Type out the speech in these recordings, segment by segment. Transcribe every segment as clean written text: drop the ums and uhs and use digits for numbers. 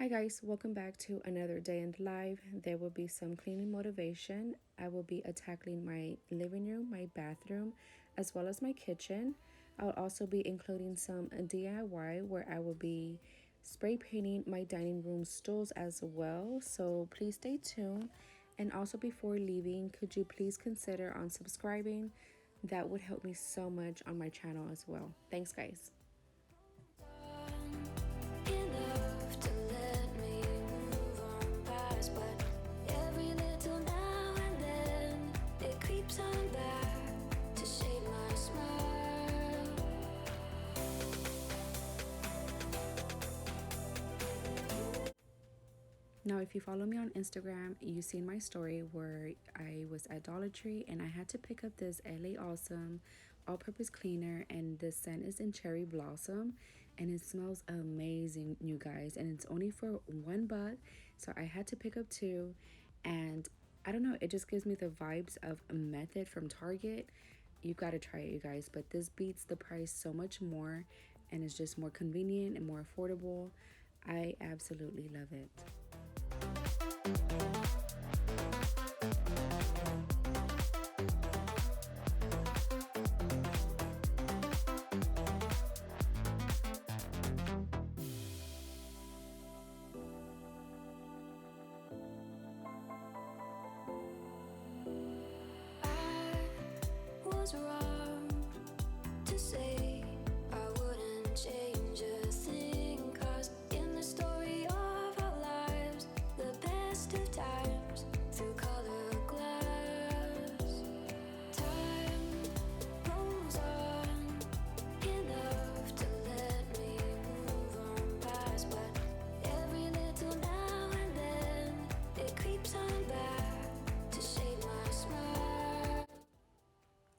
Hi guys, welcome back to another day in the life. There will be some cleaning motivation. I will be tackling my living room, my bathroom, as well as my kitchen. I'll also be including some DIY where I will be spray painting my dining room stools as well. So please stay tuned. And also before leaving, could you please consider on subscribing? That would help me so much on my channel as well. Thanks guys. Now, if you follow me on Instagram, you've seen my story where I was at Dollar Tree and I had to pick up this LA Awesome all-purpose cleaner, and the scent is in cherry blossom and it smells amazing, you guys, and it's only for $1, so I had to pick up two. And I don't know, it just gives me the vibes of a Method from Target. You got to try it, you guys, but this beats the price so much more and it's just more convenient and more affordable. I absolutely love it.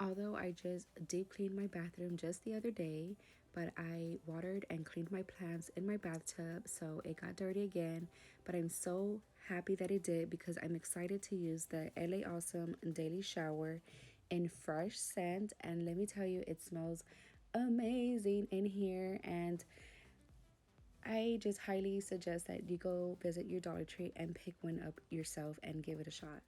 Although I just deep cleaned my bathroom just the other day, but I watered and cleaned my plants in my bathtub, so it got dirty again. But I'm so happy that it did because I'm excited to use the LA Awesome Daily Shower in fresh scent. And let me tell you, it smells amazing in here. And I just highly suggest that you go visit your Dollar Tree and pick one up yourself and give it a shot.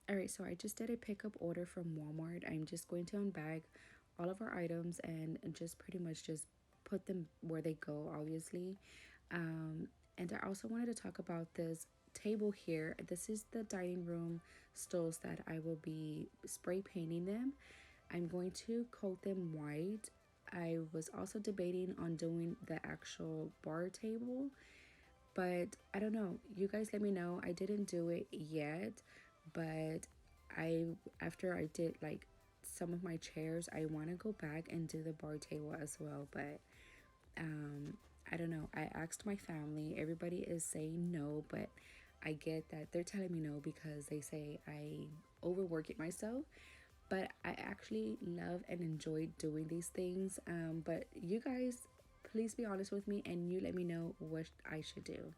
Alright, so I just did a pickup order from Walmart. I'm just going to unbag all of our items and just pretty much just put them where they go, obviously. And I also wanted to talk about this table here. This is the dining room stools that I will be spray painting them. I'm going to coat them white. I was also debating on doing the actual bar table, but I don't know. You guys let me know. I didn't do it yet, but I after I did like some of my chairs, I want to go back and do the bar table as well, but um I don't know. I asked my family. Everybody is saying no, but I get that they're telling me no because they say I overwork it myself. But I actually love and enjoy doing these things. But you guys, please be honest with me and you let me know what I should do.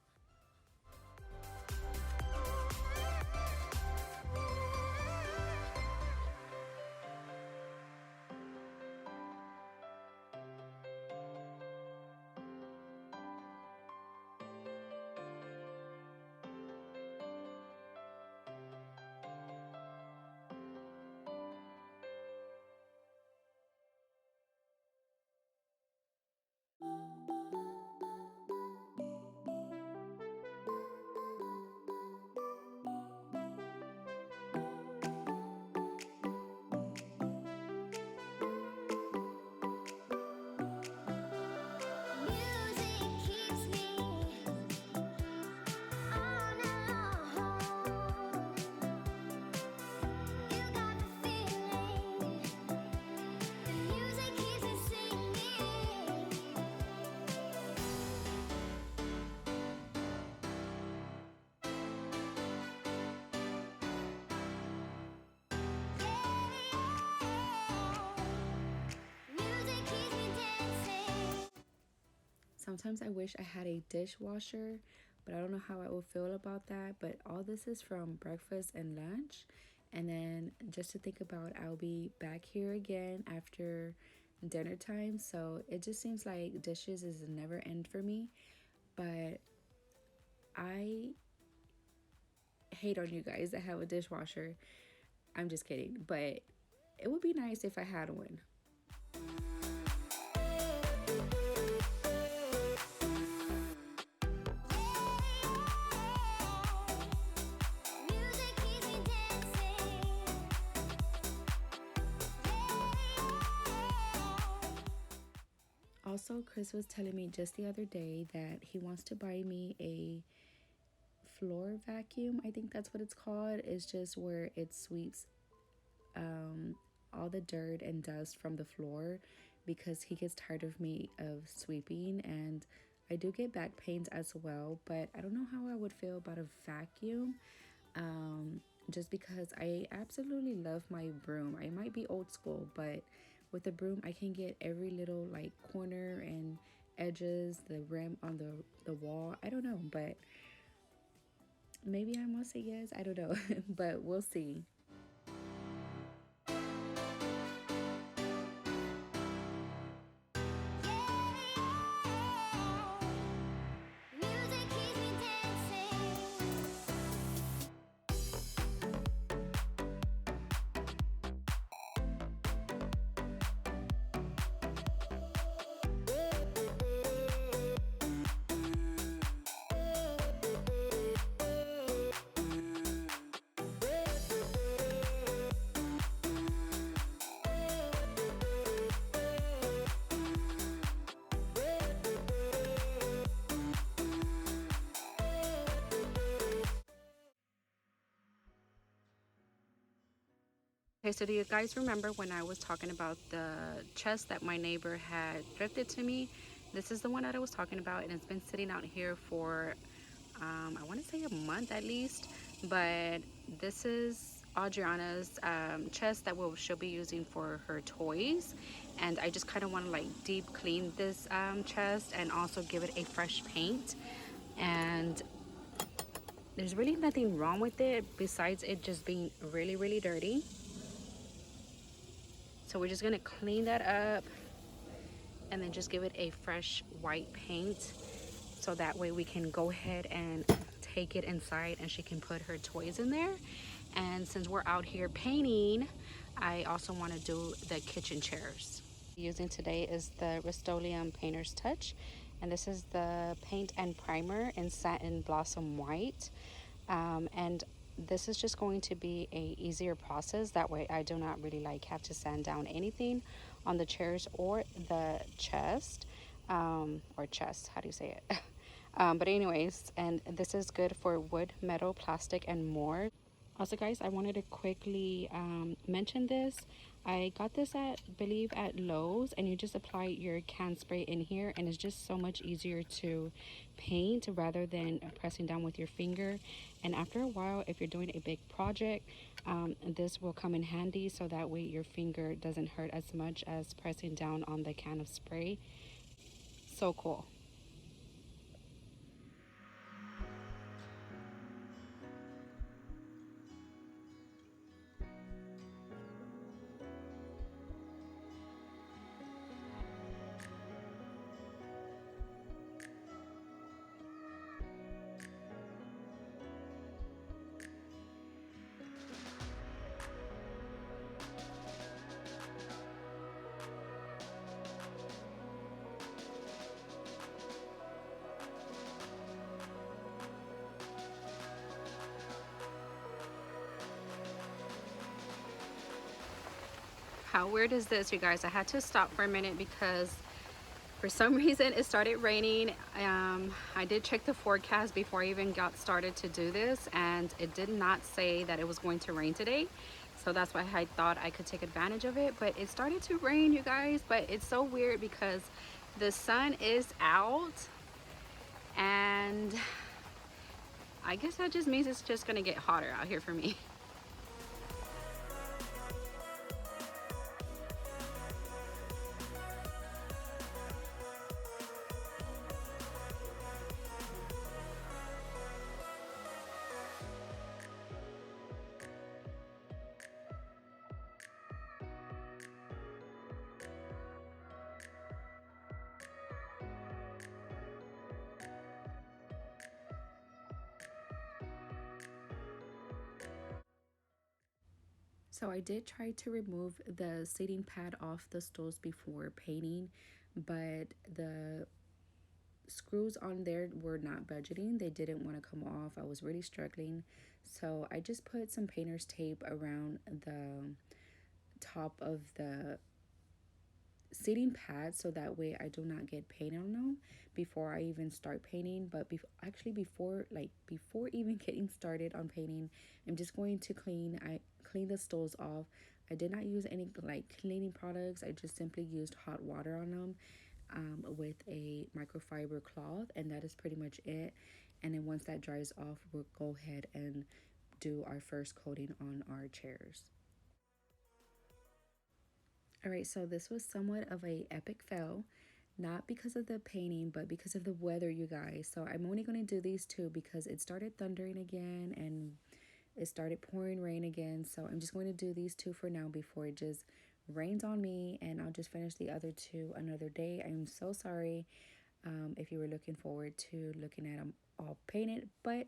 Sometimes I wish I had a dishwasher, but I don't know how I would feel about that. But all this is from breakfast and lunch. And then just to think about, I'll be back here again after dinner time. So it just seems like dishes is a never end for me. But I hate on you guys that have a dishwasher. I'm just kidding. But it would be nice if I had one. Also, Chris was telling me just the other day that he wants to buy me a floor vacuum. I think that's what it's called. It's just where it sweeps all the dirt and dust from the floor because he gets tired of me of sweeping, and I do get back pains as well, but I don't know how I would feel about a vacuum. Just because I absolutely love my broom. I might be old school, but with the broom I can get every little like corner and edges, the rim on the wall. I don't know, but maybe I must say yes. I don't know, but we'll see. Okay, so do you guys remember when I was talking about the chest that my neighbor had thrifted to me? This is the one that I was talking about, and it's been sitting out here for, I want to say a month at least. But this is Adriana's chest that she'll be using for her toys. And I just kind of want to like deep clean this chest and also give it a fresh paint. And there's really nothing wrong with it besides it just being really, really dirty. So we're just gonna clean that up and then just give it a fresh white paint so that way we can go ahead and take it inside and she can put her toys in there. And since we're out here painting, I also want to do the kitchen chairs. Using today is the Rust-Oleum Painter's Touch, and this is the paint and primer in satin blossom white. And this is just going to be a easier process. That way I do not really like have to sand down anything on the chairs or the chest, or chest, how do you say it? But anyways, and this is good for wood, metal, plastic, and more. Also, guys, I wanted to quickly mention this. I got this at, believe, at Lowe's, and you just apply your can spray in here, and it's just so much easier to paint rather than pressing down with your finger. And after a while, if you're doing a big project, this will come in handy, so that way your finger doesn't hurt as much as pressing down on the can of spray. So cool. How weird is this, you guys? I had to stop for a minute because for some reason it started raining. I did check the forecast before I even got started to do this, and it did not say that it was going to rain today. So that's why I thought I could take advantage of it. But it started to rain, you guys. But it's so weird because the sun is out, and I guess that just means it's just gonna get hotter out here for me. So I did try to remove the seating pad off the stools before painting, but the screws on there were not budgeting. They didn't want to come off. I was really struggling. So I just put some painter's tape around the top of the seating pad so that way I do not get paint on them before I even start painting. But actually before even getting started on painting, I'm just going to clean the stools off. I did not use any like cleaning products. I just simply used hot water on them, with a microfiber cloth, and that is pretty much it. And then once that dries off, we'll go ahead and do our first coating on our chairs. All right, so this was somewhat of a epic fail, not because of the painting, but because of the weather, you guys. So I'm only going to do these two because it started thundering again and it started pouring rain again. So I'm just going to do these two for now before it just rains on me, and I'll just finish the other two another day. I'm so sorry, if you were looking forward to looking at them all painted, but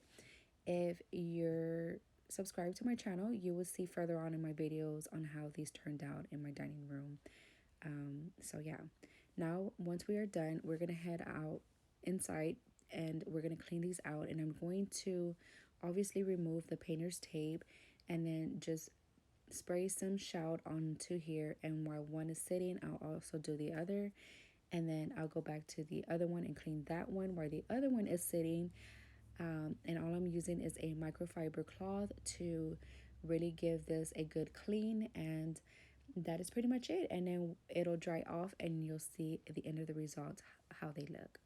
if you're subscribed to my channel, you will see further on in my videos on how these turned out in my dining room. So yeah, now once we are done, we're gonna head out inside and we're gonna clean these out, and I'm going to obviously remove the painter's tape and then just spray some shout onto here, and while one is sitting I'll also do the other, and then I'll go back to the other one and clean that one while the other one is sitting. And all I'm using is a microfiber cloth to really give this a good clean, and that is pretty much it. And then it'll dry off and you'll see at the end of the results how they look.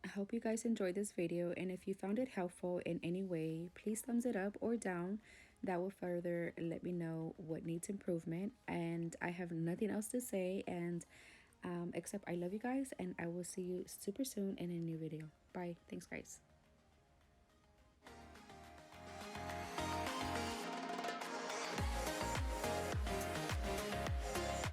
I hope you guys enjoyed this video, and if you found it helpful in any way, please thumbs it up or down. That will further let me know what needs improvement. And I have nothing else to say, and except I love you guys, and I will see you super soon in a new video. Bye. Thanks, guys.